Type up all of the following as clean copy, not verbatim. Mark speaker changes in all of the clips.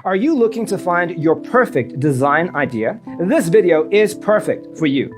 Speaker 1: Are you looking to find your perfect design idea? This video is perfect for you.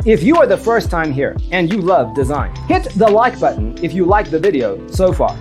Speaker 1: If you are the first time here and you love design, hit the like button if you like the video so far.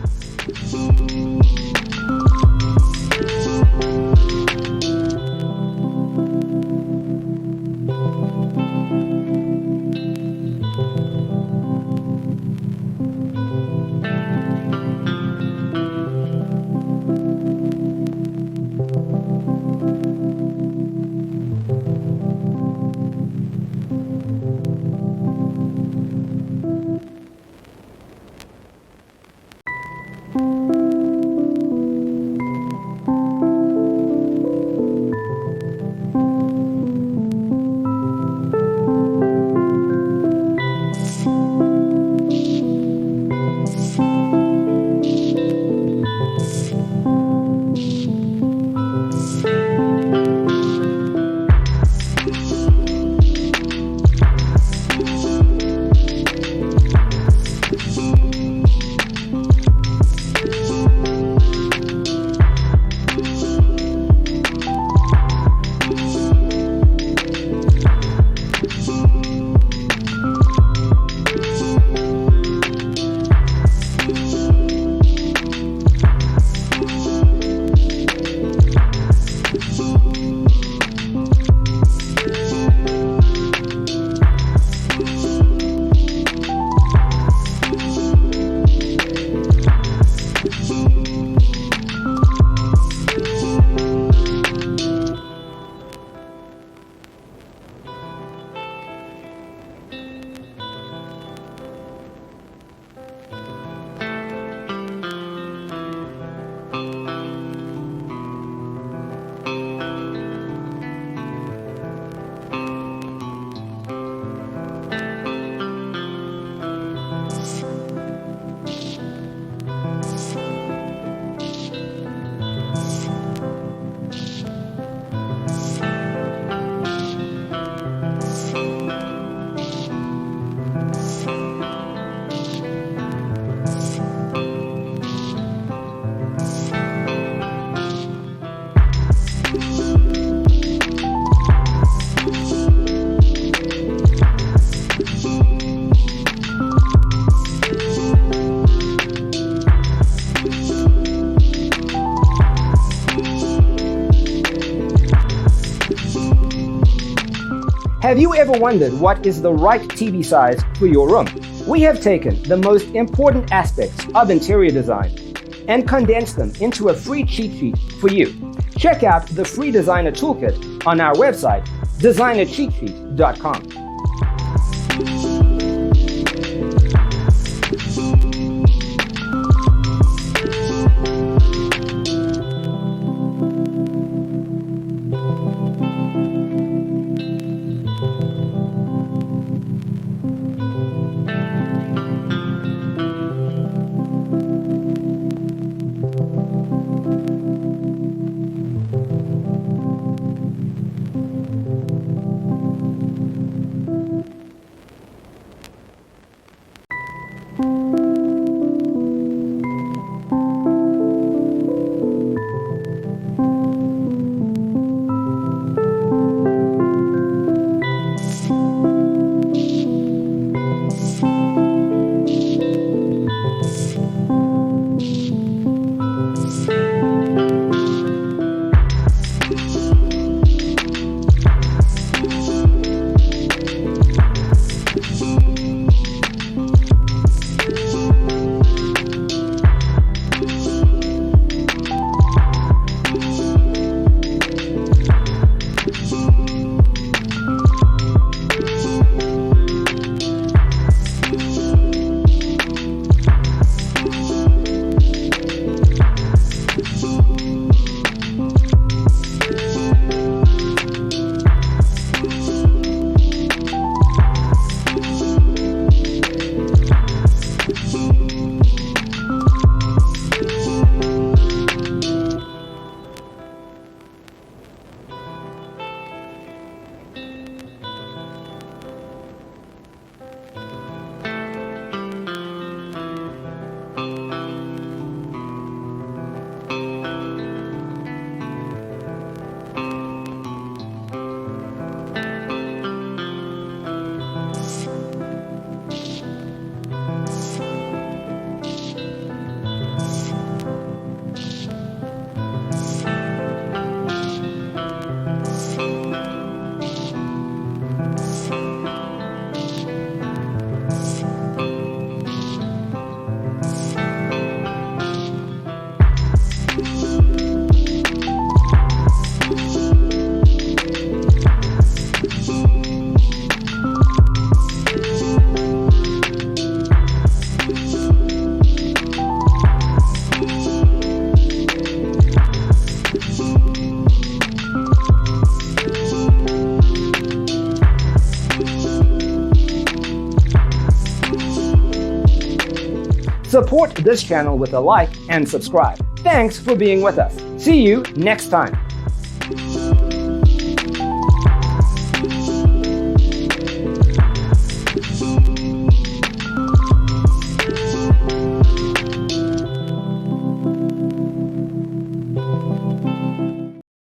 Speaker 1: Have you ever wondered what is the right TV size for your room? We have taken the most important aspects of interior design and condensed them into a free cheat sheet for you. Check out the free designer toolkit on our website, designercheatsheet.com. Support this channel with a like and subscribe. Thanks for being with us. See you next time.